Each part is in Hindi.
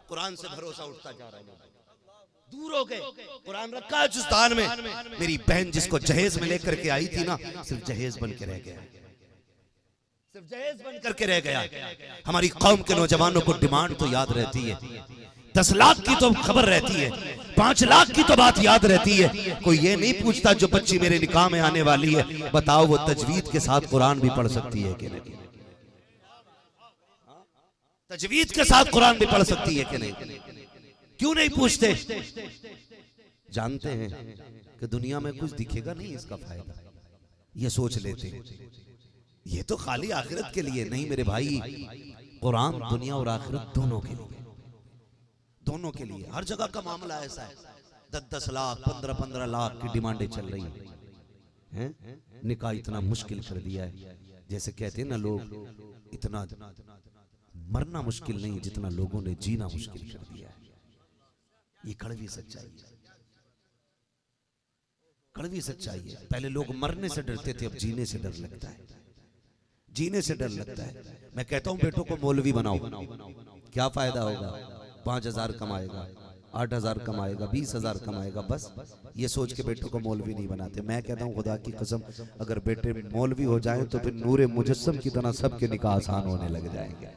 कुरान से भरोसा उठता जा रहा है, दूर हो गए। कुरान रखा है जुस्तान में। मेरी बहन जिसको जहेज में लेकर के आई थी ना, सिर्फ जहेज बन के रह गया, सिर्फ जहेज बन करके रह गया। हमारी कौम के नौजवानों को डिमांड तो याद रहती है, 10 लाख की तो खबर रहती है, 5 लाख की तो बात याद रहती है। कोई ये नहीं पूछता जो बच्ची मेरे निकाह में आने वाली है, बताओ वो तजवीद के साथ कुरान भी पढ़ सकती है कि नहीं? तजवीद के साथ कुरान भी पढ़ सकती है कि नहीं? क्यों नहीं पूछते? जानते हैं कि दुनिया में कुछ दिखेगा नहीं इसका फायदा, ये सोच लेते हैं। ये तो खाली आखिरत के लिए नहीं मेरे भाई, कुरान दुनिया और आखिरत दोनों के लिए, दोनों के लिए। हर जगह का मामला ऐसा है, 10-10 लाख 15-15 लाख की डिमांडें चल रही हैं। निकाह इतना मुश्किल कर दिया है, जैसे कहते हैं ना लोग, इतना मरना मुश्किल नहीं जितना लोगों ने जीना मुश्किल कर दिया है। ये कड़वी सच्चाई है, कड़वी सच्चाई है। पहले लोग मरने से डरते थे, अब जीने से डर लगता है, जीने से डर लगता है। मैं कहता हूं बेटों को मौलवी बनाओ, क्या फायदा होगा? 5,000 कमाएगा, 8,000 कमाएगा, 20,000 कमाएगा, बस ये सोच के बेटों को मौलवी नहीं बनाते। मैं कहता हूँ खुदा की कसम, अगर बेटे मौलवी हो जाएं तो फिर नूरे मुजस्सम की तरह सबके निकाह आसान होने लग जाएंगे।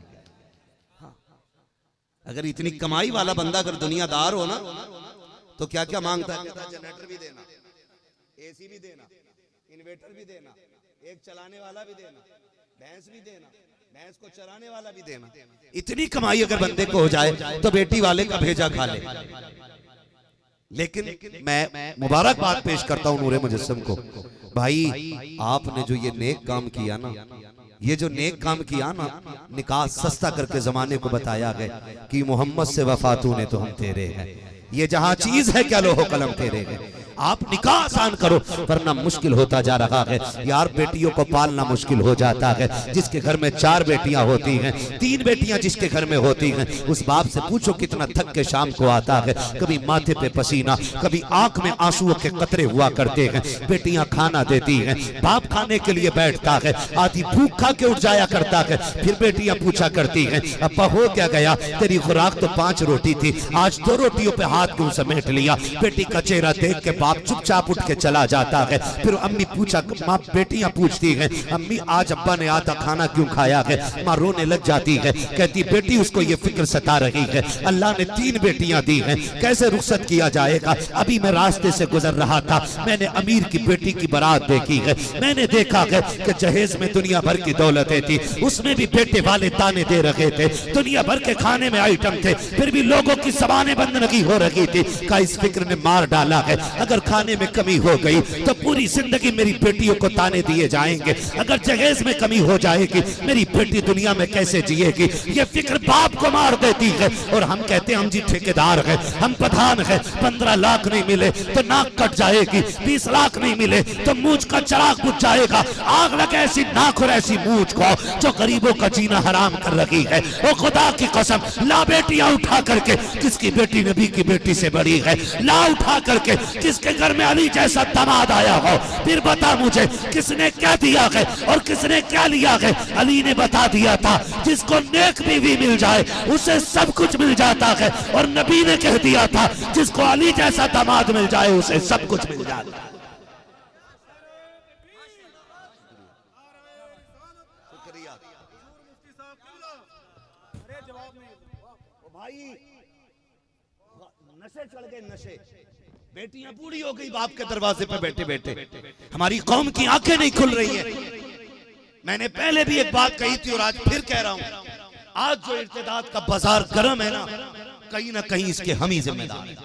अगर इतनी कमाई वाला बंदा अगर दुनियादार हो ना, तो क्या क्या मांगता है? जनरेटर भी देना, एसी भी देना, इन्वर्टर भी देना, एक चलाने वाला भी देना, भैंस भी देना, भैंस को चराने वाला भी देना। इतनी कमाई अगर बंदे को हो जाए तो बेटी वाले का भेजा खा ले। लेकिन मैं मुबारकबाद पेश करता हूँ नूरे मुजस्सम को, भाई आपने जो ये नेक काम किया ना, ये जो नेक काम किया ना, निकाह सस्ता करके जमाने को बताया गया कि मोहम्मद से वफा तूने तो हम तेरे हैं, ये जहां चीज है क्या लोहो कलम तेरे हैं। आप निकाह आसान करो, वरना मुश्किल होता जा रहा है यार। बेटियों को पालना मुश्किल हो जाता है। जिसके घर में 4 बेटियां होती हैं, 3 बेटियां जिसके घर में होती हैं, उस बाप से पूछो कितना थक के शाम को आता है। कभी माथे पे पसीना, कभी आंख में आंसुओं के कतरे हुआ करते हैं। बेटियां खाना देती हैं, बाप खाने के लिए बैठता है, आधी भूख खा के उठ जाया करता है। फिर बेटियां पूछा करती हैं, अब्बा हो क्या गया, तेरी खुराक तो 5 रोटी थी, आज 2 रोटियों पे हाथ क्यों समेट लिया? बेटी का चेहरा देख के बाप चुपचाप उठ के चला जाता है। फिर अम्मी पूछा, माँ बेटियां पूछती हैं, अम्मी आज अब्बा ने आधा खाना क्यों खाया है? माँ रोने लग जाती है, कहती बेटी उसको ये फिक्र सता रही है, अल्लाह ने 3 बेटियां दी हैं, कैसे रुखसत किया जाएगा? अभी मैं रास्ते से गुजर रहा था, मैंने अमीर की बेटी की बारात देखी है, मैंने देखा है कि जहेज में दुनिया भर की दौलतें थी, उसमें भी बेटे वाले ताने दे रहे थे, दुनिया भर के खाने में आइटम थे, फिर भी लोगों की ज़बानें बंद नहीं हो रही थी। का इस फिक्र ने मार डाला है, अगर खाने में कमी हो गई तो पूरी जिंदगी मेरी बेटियों को ताने दिए जाएंगे। अगर जहेज में कमी हो जाएगी, मेरी बेटी दुनिया में कैसे जिएगी? ये फिक्र बाप को मार देती है। और हम कहते हैं हम जी ठेकेदार हैं, हम प्रधान हैं, 15 लाख नहीं मिले तो नाक कट जाएगी, 20 लाख नहीं मिले तो मूंछ का चिराग बुझ जाएगा। आग लगे ऐसी नाक और ऐसी मूंछ को जो गरीबों का जीना हराम कर रही है। ओ खुदा की कसम, ला बेटियां उठा करके, किसकी बेटी नबी की बेटी से बड़ी है, ला उठा करके, जिसके घर में अली जैसा दामाद आया हो। फिर बता मुझे किसने क्या दिया है और किसने क्या लिया है? अली ने बता दिया था, जिसको नेक बीवी मिल जाए उसे सब कुछ मिल जाता है, और नबी ने कह दिया था, जिसको अली जैसा दामाद मिल जाए उसे सब कुछ मिल जाता है। भाई नशे चढ़ गए, नशे। बेटियां बूढ़ी हो गई बाप के दरवाजे पे बैठे बैठे, हमारी कौम की आंखें नहीं खुल रही हैं। मैंने पहले भी एक बात कही थी और आज फिर कह रहा हूं, आज जो इर्तिदाद का बाजार गर्म है ना कहीं इसके हम ही जिम्मेदार हैं।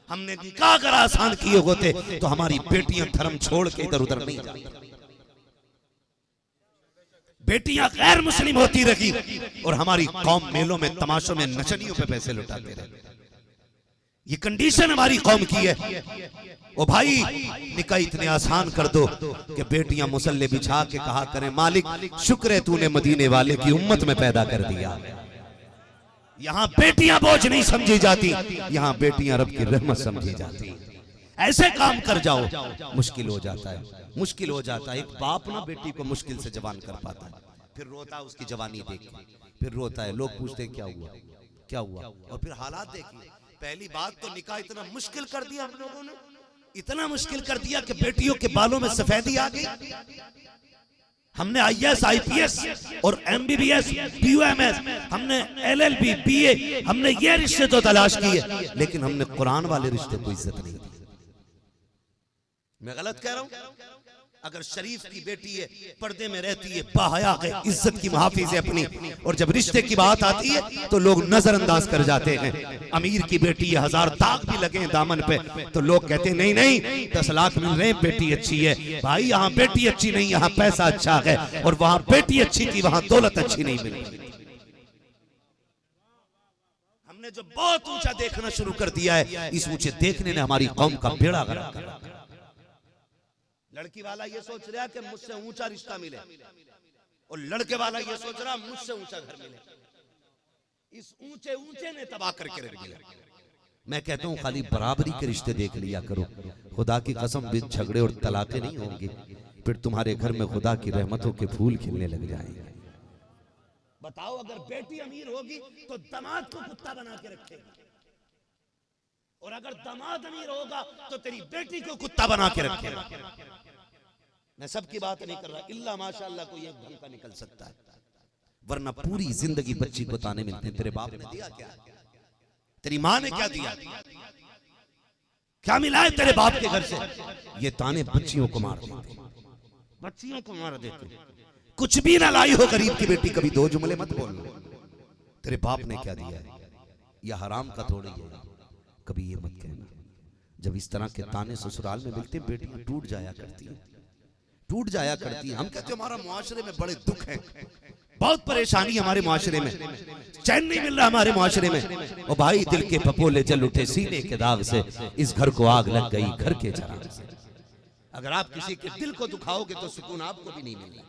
हमने निकाह अगर आसान किए होते तो हमारी बेटियां धर्म छोड़ के इधर उधर नहीं जाती, बेटियां गैर मुस्लिम होती रही और हमारी कौम मेलों में तमाशों में नचनियों पे पैसे लुटाते रहे। ये कंडीशन हमारी कौम की है। ओ भाई, निकाह इतने आसान कर दो कि बेटियां मुसल्ले बिछा के कहा करें, मालिक शुक्र है तूने मदीने वाले की उम्मत में पैदा कर दिया। यहाँ बेटियां बोझ नहीं समझी जाती, यहाँ बेटियां रब की रहमत समझी जाती। ऐसे काम कर जाओ, मुश्किल हो जाता है, मुश्किल हो जाता है। एक बाप ना बेटी को मुश्किल से जवान कर पाता है, फिर रोता है उसकी जवानी देख के, फिर रोता है। लोग पूछते हैं क्या हुआ, क्या हुआ? और फिर हालात देखिए। पहली बात तो निकाह इतना मुश्किल कर दिया हम लोगों ने, इतना मुश्किल कर दिया कि बेटियों के बालों में सफेदी आ गई। हमने IAS IPS और MBBS PUMS, हमने LLB BA, हमने ये रिश्ते तो तलाश किए, लेकिन हमने कुरान वाले रिश्ते को इज्जत नहीं दी। मैं गलत कह रहा हूं? अगर शरीफ की बेटी है, पर्दे में रहती है, बाहया है, इज्जत की मुहाफिज है अपनी, और जब रिश्ते की बात आती है तो लोग नजरअंदाज कर जाते हैं। अमीर की बेटी है, 1000 दाग भी लगे हैं दामन पे, तो लोग कहते हैं नहीं नहीं 10 लाख मिल रहे हैं, बेटी अच्छी है। भाई यहाँ बेटी अच्छी नहीं, यहाँ पैसा अच्छा है, और वहां बेटी अच्छी थी, वहां दौलत अच्छी नहीं मिली। हमने जो बहुत ऊंचा देखना शुरू कर दिया है, इस ऊंचे देखने ने हमारी कौम का बेड़ा गर्क कर रखा है। लड़की वाला ये सोच रहा है कि मुझसे ऊंचा रिश्ता मिले, और लड़के वाला ये सोच रहा मुझसे ऊंचा घर मिले। इस ऊंचे ऊंचे ने तबाह करके रख दिया। मैं कहता हूं खाली बराबरी के रिश्ते देख लिया करो, खुदा की कसम बिन झगड़े और तलाके नहीं होंगे, फिर तुम्हारे घर में खुदा की रहमतों के फूल खिलने लग जाएंगे। बताओ, अगर बेटी अमीर होगी तो दामाद को कुत्ता बना के रखेगी, और अगर दामाद अमीर होगा तो तेरी बेटी को कुत्ता बना के रखेगा। मैं सबकी बात नहीं कर रहा, इल्ला माशाअल्लाह कोई एक ढंग का निकल सकता है, वरना पूरी जिंदगी बच्ची को ताने मिलते हैं। तेरे बाप ने दिया क्या? तेरी माँ ने क्या दिया? क्या मिला है तेरे बाप के घर से? ये ताने बच्चियों को मार देते, बच्चियों को मार देते। कुछ भी ना लाई हो गरीब की बेटी, कभी दो जुमले मत बोल लो तेरे बाप ने क्या दिया है, यह हराम का थोड़ी है, कभी ये मत कहना। जब इस तरह के ताने ससुराल में मिलते, बेटियां टूट जाया करती है, टूट जाया करती है। हम कहते हैं हमारा मुआशरे में बड़े दुख है, बहुत परेशानी हमारे मुआशरे में, चैन नहीं मिल रहा हमारे मुआशरे में। और भाई दिल के पपोले जल उठे सीने के दाग से, इस घर को आग लग गई घर के चराग से। अगर आप किसी के दिल को दुखाओगे तो सुकून आपको भी नहीं मिलेगा।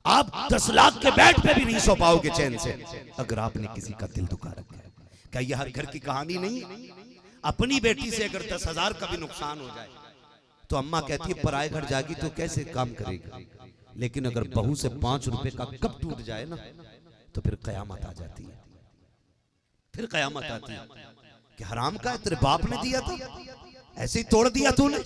आप 10 लाख के बेड पे भी नहीं सो पाओगे चैन से, अगर आपने किसी का दिल दुखा रखा है। क्या यह हर घर की कहानी नहीं? अपनी बेटी से अगर 10,000 का भी नुकसान हो जाए तो अम्मा कहती है पराए घर जाएगी तो कैसे काम करेगी, लेकिन अगर बहू से 5 रुपए का कप टूट जाए ना, तो फिर कयामत आ जाती है। फिर कयामत आती है कि हराम का है, तेरे बाप ने दिया था, ऐसे ही तोड़ दिया तूने।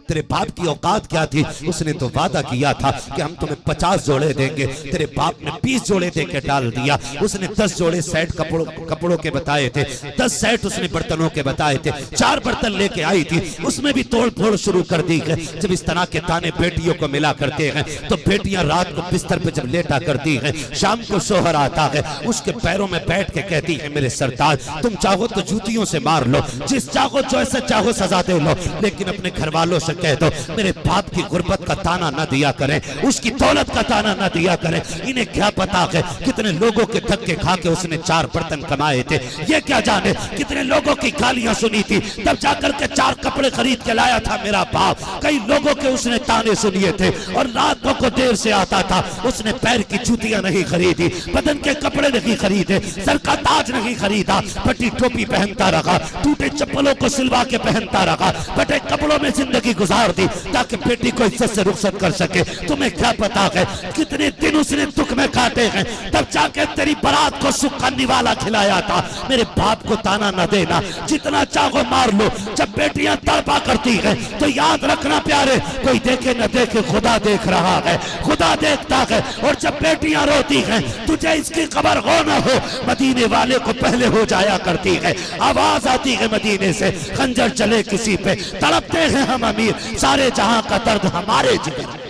तेरे बाप की औकात क्या थी? उसने तो वादा किया था कि हम तुम्हें 50 जोड़े देंगे, तेरे बाप ने 20 जोड़े देके डाल दिया। उसने 10 जोड़े सेट कपड़ों के बताए थे, 10 सेट उसने बर्तनों के बताए थे, 4 बर्तन लेके आई थी, उसमें भी तोड़ फोड़ शुरू कर दी है। जब इस तरह के ताने बेटियों को मिला करते हैं तो बेटियां रात को बिस्तर पे जब लेटा करती हैं, शाम को शोहर आता है, उसके पैरों में बैठ के कहती है मेरे सरताज तुम चाहो तो जूतियों से मार लो, जिस चाहो जैसे चाहो सजा दे लो, लेकिन अपने घर वालों से कह दो मेरे बाप की गुर्बत का ताना न दिया करें, उसकी दौलत का ताना न दिया करें। इन्हें क्या पता है कितने लोगों के धक्के खा के उसने 4 बर्तन कमाए थे, ये क्या जाने कितने लोगों की गालियां सुनी थी, तब जाकर के 4 कपड़े खरीद के लाया था मेरा बाप। कई लोगों के उसने ताने सुनिए थे, और रातों को देर से आता था, उसने पैर की जूतियां नहीं खरीदी, बदन के कपड़े नहीं खरीदे, सर का ताज नहीं खरीदा, फटी टोपी पहनता रहा, टूटे चप्पलों को सिलवा के पहनता रहा, फटे कपड़ों में जिंदगी गुजार दी ताकि बेटी को इज्जत से रुखसत कर सके। तुम्हें क्या पता है कितने दिन उसने दुख में काटे हैं, तब जाके तेरी बारात को सुख का निवाला खिलाया था। मेरे बाप को ताना न देना, जितना चाहो मार लो। जब बेटियां तड़पा करती हैं तो याद रखना प्यारे, कोई देखे न देखे खुदा देख रहा है, खुदा देखता है। और जब बेटियां रोती हैं तुझे इसकी खबर हो न हो, मदीने वाले को पहले हो जाया करती है। आवाज आती है मदीने से, खंजर चले किसी पे, तड़पते हैं हम अमीर, सारे जहां का दर्द हमारे जिगर में।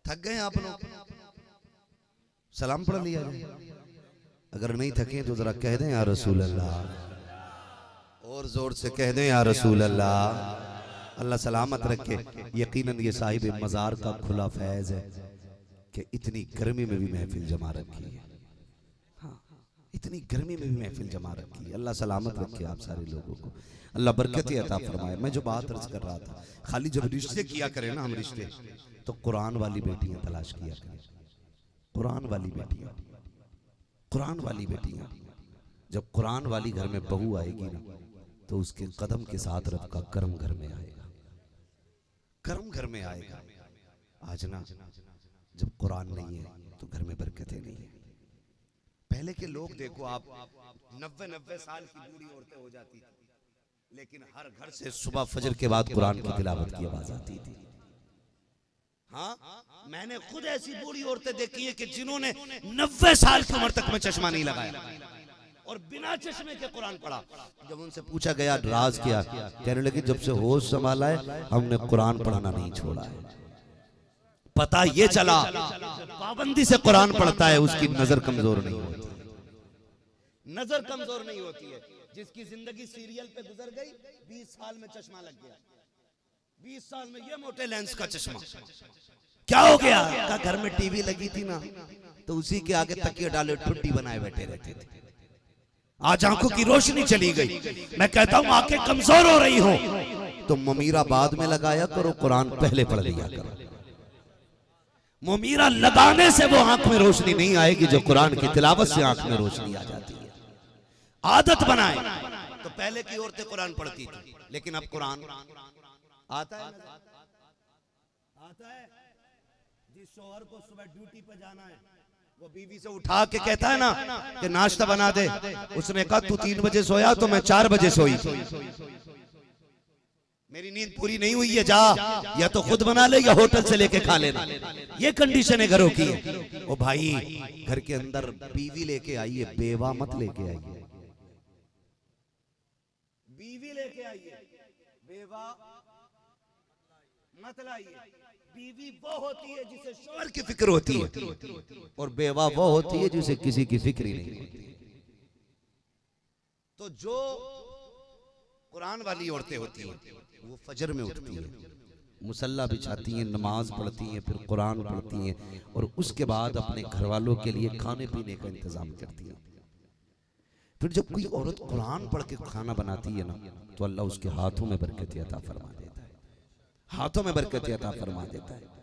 थक गए आप लोग? सलाम पढ़ लिया जाए, अगर नहीं थके तो जरा कह दें या रसूल अल्लाह, और जोर से कह दें या रसूल अल्लाह। अल्लाह सलामत रखे। यकीनन ये साहिब मजार का खुला फैज है कि इतनी गर्मी में भी महफिल जमा रखी है। हाँ, इतनी गर्मी में भी महफिल जमा रखी है। अल्लाह सलामत रखे आप सारे लोगों को, अल्लाह बरकत अता फरमाए। मैं जो बात अर्ज कर रहा था, खाली जब रिश्ते किया करें ना हम रिश्ते, तो कुरान वाली बेटियां तलाश किया करें। कुरान वाली बेटियां, कुरान वाली बेटियां। जब कुरान वाली घर में बहू आएगी ना, तो उसके कदम के साथ रब का करम घर में आएगा, करम घर में आएगा। आज ना जब कुरान नहीं है तो घर में बरकतें नहीं है। पहले के लोग देखो आप, 90-90 साल की बूढ़ी औरतें हो जाती थी, लेकिन हर घर से सुबह फजर के बाद कुरान की तिलावत की आवाज आती थी। हाँ, मैंने खुद ऐसी बूढ़ी औरतें देखी है कि जिन्होंने 90 साल की उम्र तक में चश्मा नहीं लगाया और बिना चश्मे के कुरान पढ़ा। जब उनसे पूछा गया राज क्या, कहने लगे जब से होश संभाला है हमने कुरान पढ़ना नहीं छोड़ा है। पता ये चला पाबंदी से कुरान पढ़ता है उसकी नजर कमजोर नहीं होती, नजर कमजोर नहीं होती है। जिसकी जिंदगी सीरियल पे गुजर गई, 20 साल में चश्मा लग गया, 20 साल में ये मोटे लेंस का चश्मा, क्या हो गया? का घर में टीवी लगी थी ना, तो उसी के आगे तकिए डाले ठुड्डी बनाए बैठे रहते थे। आज आंखों की रोशनी चली गई। मैं कहता हूं आंखें कमजोर हो रही हो तो ममीरा बाद में लगाया करो, कुरान पहले पढ़ लिया करो। ममीरा लगाने से वो आंख में रोशनी नहीं आएगी, जो कुरान की तिलावत से आंख में रोशनी आ जाती है। आदत बनाए। तो पहले की औरतें कुरान पढ़ती थी, लेकिन अब कुरान आता है, आता है। जिस शौहर को सुबह ड्यूटी पे जाना है, वो बीवी से उठा के कहता है ना कि नाश्ता बना दे, उसने कहा तू 3 बजे सोया तो मैं 4 बजे सोई, मेरी नींद पूरी नहीं हुई है, जा या तो खुद बना ले या होटल से लेके खा लेना। ये कंडीशन है घरों की। ओ भाई, घर के अंदर बीवी लेके आइए, बेवा मत लेके आइए। बीवी लेके आइए, बेवा मत लाइए। बीवी वो होती है जिसे शौहर की फिक्र होती है, और बेवा वो होती है जिसे किसी की फिक्र ही नहीं होती। तो जो कुरान वाली औरतें होती हैं, वो फजर में उठती है, मुसल्ला बिछाती हैं, नमाज पढ़ती हैं, फिर कुरान पढ़ती हैं, और उसके बाद अपने घर वालों के लिए खाने पीने का इंतजाम करती हैं। फिर जब कोई औरत कुरान पढ़ के खाना बनाती है ना, तो अल्लाह उसके हाथों में बरकत अता फरमा देता है, हाथों में बरकत अता फरमा देता है।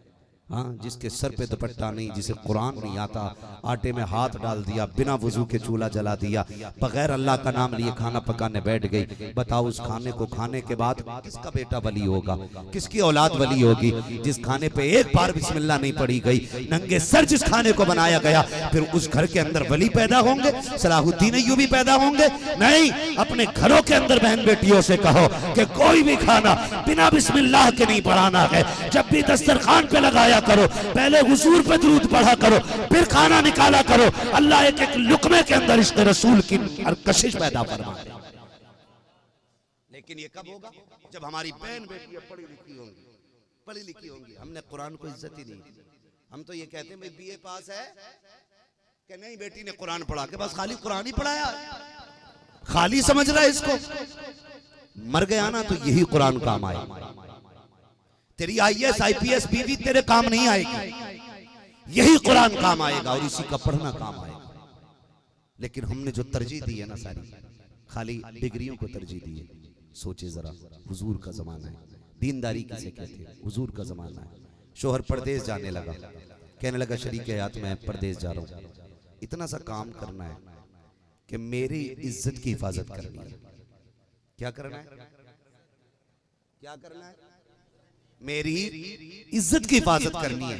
हाँ, जिसके सर पे दुपट्टा नहीं, जिसे कुरान नहीं आता, आटे में हाथ डाल दिया, बिना वजू के चूल्हा जला दिया, बगैर अल्लाह का नाम लिए खाना पकाने बैठ गई। बताओ उस खाने को खाने के बाद किसका बेटा वली होगा, किसकी औलाद वली होगी? जिस खाने पे एक बार बिस्मिल्लाह नहीं पढ़ी गई, नंगे सर जिस खाने को बनाया गया, फिर उस घर के अंदर वली पैदा होंगे, सलाहुद्दीन अय्यूबी पैदा होंगे? नहीं। अपने घरों के अंदर बहन बेटियों से कहो कि कोई भी खाना बिना बिस्मिल्लाह के नहीं बनाना है। जब भी दस्तरखान पे लगाया करो, पहले हुजूर पे दुरूद पढ़ा करो, फिर खाना निकाला करो। अल्लाह एक एक लुकमे के अंदर इश्क़ रसूल की कशिश पैदा फरमा दे। लेकिन ये कब होगा? जब हमारी बहन बेटियां पढ़ी लिखी होंगी, पढ़ी लिखी होंगी। हमने कुरान को इज्जत ही नहीं दी। हम तो ये कहते हैं भाई बीए पास है कि नहीं, बेटी ने कुरान पढ़ा के बस खाली कुरान ही पढ़ाया, खाली समझ रहा है इसको। मर गया ना तो यही कुरान काम आएगा। तेरी IAS IPS बीवी तेरे काम नहीं आएगी, यही कुरान काम आएगा और इसी का पढ़ना काम आएगा। लेकिन हमने जो तरजीह दी है ना, सारी खाली डिग्रियों को तरजीह दी है। सोचे जरा, हुजूर का जमाना है, दीनदारी किसे कहते हैं, हुजूर का जमाना है। शोहर परदेश जाने लगा, कहने लगा शरीक हयात मैं परदेश जा रहा हूँ, इतना सा काम करना है कि मेरी इज्जत की हिफाजत करनी है। क्या करना है? क्या करना है? मेरी इज्जत की हिफाजत करनी है।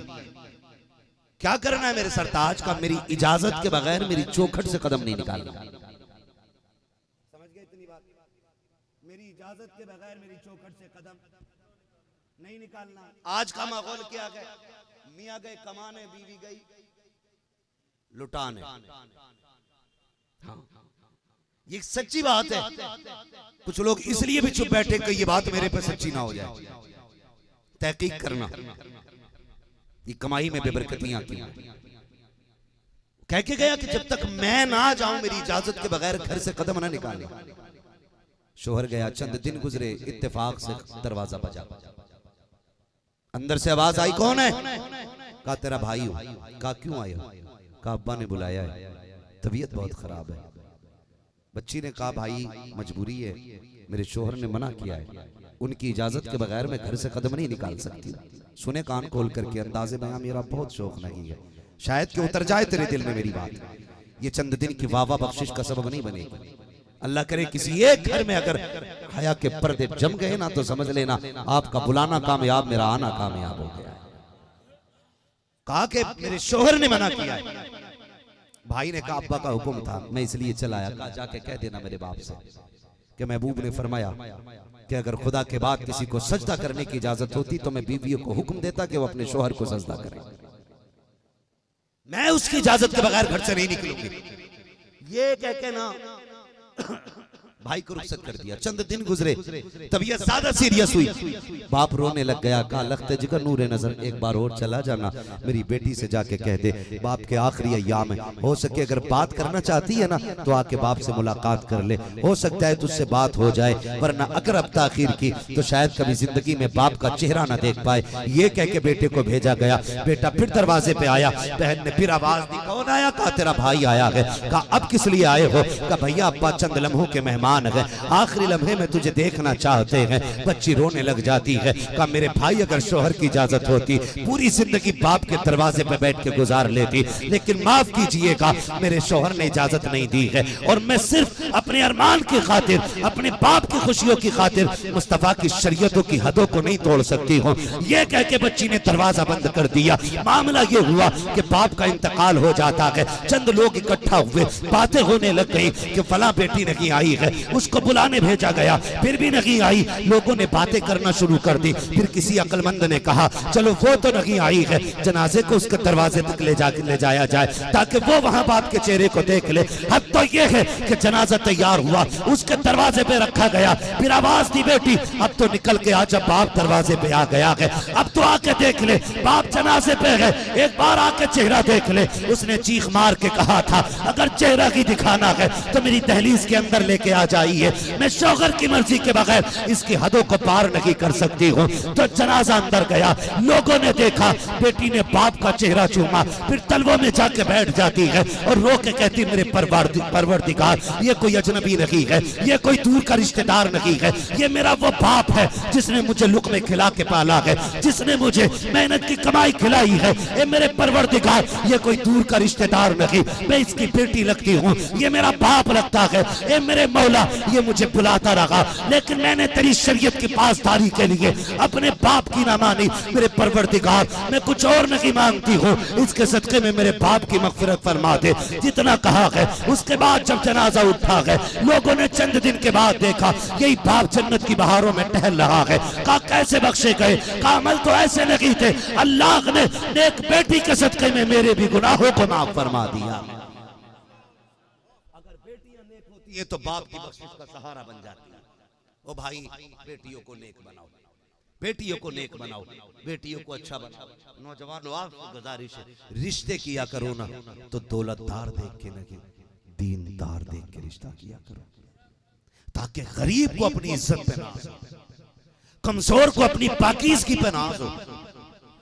क्या करना है? मेरे सरताज का मेरी इजाजत के बगैर मेरी चौखट से कदम नहीं निकालना। समझ गए इतनी बात? मेरी इजाजत के बगैर मेरी चौखट से कदम नहीं निकालना। आज का माहौल क्या है? मियां गए कमाने, बीवी गई लुटाने। हाँ, ये सच्ची बात है। कुछ लोग इसलिए भी चुप बैठे कि ये बात मेरे पे सच्ची ना हो जाए। तहकीक करना, ये कमाई में बेबरकतियां की। कह के गया कि जब तक मैं ना जाऊं, मेरी इजाजत के बगैर घर से कदम ना निकाले। शोहर गया, चंद दिन गुजरे, इत्तेफाक से दरवाजा बजा। अंदर से आवाज आई, कौन है? कहा तेरा भाई हो। कहा क्यों आए हो? कहा अब्बा ने बुलाया है, तबीयत बहुत खराब है। बच्ची ने कहा भाई मजबूरी है, मेरे शोहर ने मना किया है, उनकी इजाजत के बगैर मैं घर से कदम नहीं निकाल सकती। सुने कान खोल करके, अंदाजे बयां मेरा बहुत शौक नहीं है, शायद कि उतर जाए तेरे दिल में मेरी बात। ये चंद दिन की वावा बख्शिश का सबब नहीं बनेगी। अल्लाह करे किसी एक घर में अगर हया के पर्दे जम गए ना तो समझ लेना आपका बुलाना कामयाब, मेरा आना कामयाब हो गया। कहा कि मेरे शोहर ने मना किया है। भाई ने कहा अब्बा का हुक्म था, मैं इसलिए चला आया। कहा जाके कह देना मेरे बाप से कि महबूब ने फरमाया कि अगर खुदा के बाद किसी को सजदा करने की इजाजत होती तो मैं बीवियों को हुक्म देता कि वो अपने शोहर को सजदा करें। मैं उसकी इजाजत के बगैर घर से नहीं निकलूंगी। ये कह के ना भाई को रुखसत कर दिया। चंद दिन गुजरे, तबीयत ज्यादा सीरियस हुई। बाप रोने लग गया। कहा लख्ते जिगर नूरे नजर, एक बार और चला जाना, मेरी बेटी से जाके कह दे बाप के आखिरी अय्याम है, हो सके अगर बात करना चाहती है ना तो आके बाप से मुलाकात कर ले, हो सकता है तुझसे बात हो जाए, वरना अगर अब ताखीर की तो शायद कभी जिंदगी में बाप का चेहरा ना देख पाए। ये कह के बेटे को भेजा गया। बेटा फिर दरवाजे पे आया। बहन ने फिर आवाज दी, कौन आया? कहा तेरा भाई आया है। कहा अब किस लिए आए हो? कहा भैया अब्बा चंद लम्हों के मेहमान है, आखिरी लम्हे में तुझे देखना चाहते हैं। बच्ची रोने लग जाती है। कहा मेरे भाई अगर शोहर की इजाजत होती पूरी जिंदगी बाप के दरवाजे पे बैठ के गुजार लेती, लेकिन माफ कीजिएगा मेरे शोहर ने इजाजत नहीं दी है और मैं सिर्फ अपने अरमान की खातिर, अपने बाप की खुशियों की खातिर मुस्तफा की शरीयतों की हदों को नहीं तोड़ सकती हूँ। ये कह के बच्ची ने दरवाजा बंद कर दिया। मामला ये हुआ कि बाप का इंतकाल हो जाता है। चंद लोग इकट्ठा हुए, बातें होने लग गई कि फला बेटी नहीं आई है, उसको बुलाने भेजा गया, फिर भी नहीं आई। लोगों ने बातें करना शुरू कर दी। फिर किसी अक्लमंद ने कहा चलो वो तो नहीं आई है, जनाजे को उसके दरवाजे तक ले जाया जाए ताकि वो वहां बाप के चेहरे को देख ले। हद तो ये है कि जनाजा तैयार हुआ, उसके दरवाजे पे रखा गया। फिर आवाज दी बेटी अब तो निकल के आ, जब बाप दरवाजे पे आ गया है अब तो आके देख ले, बाप जनाजे पे है, एक बार आके चेहरा देख ले। उसने चीख मार के कहा था अगर चेहरा ही दिखाना है तो मेरी दहलीज के अंदर लेके आ जाइए, मैं शौहर की मर्जी के बगैर इसकी हदों को पार नहीं कर सकती हूँ। तो जनाजा अंदर गया, लोगों ने देखा, बेटी ने बाप का चेहरा चूमा, फिर तलवों में जाके बैठ जाती है और रो के कहती मेरे परवरदिगार ये कोई अजनबी नहीं है, ये कोई दूर का रिश्तेदार नहीं है, ये मेरा वो बाप है जिसने मुझे लुक़मे खिला के पाला है, जिसने मुझे मेहनत की कमाई खिलाई है। ये मेरे परवरदिगार ये कोई दूर का रिश्तेदार नहीं, मैं इसकी बेटी लगती हूँ, ये मेरा बाप लगता है। ये मेरे मौला ये मुझे बुलाता रहा, लेकिन मैंने तेरी शरीयत की पासदारी के लिए अपने बाप की ना मानी। मेरे परवरदिगार मैं कुछ और नहीं मांगती हूँ, इसके सदके में मेरे बाप की मग़फ़िरत फरमा दे। जितना कहा है उसके बाद जब जनाजा उठा है, लोगों ने चंद दिन के बाद देखा यही बाप जन्नत की बहारों में टहल रहा है। कहा कैसे बख्शे गए? कहा अमल तो ऐसे नहीं थे, अल्लाह ने एक बेटी के सदके में मेरे भी गुनाहों को माफ फरमा दिया। ये तो बाप की बख्शिश का सहारा बन जाती है। ओ भाई बेटियों को नेक बनाओ, बेटियों को नेक बनाओ, बेटियों को अच्छा बनाओ। नौजवानों आपसे गुजारिश है रिश्ते किया करो ना तो दौलतदार देख के नहीं, दीनदार देख के रिश्ता किया करो, ताकि गरीब को अपनी इज्जत पे नाज हो, कमजोर को अपनी पाकीज़गी पे नाज हो।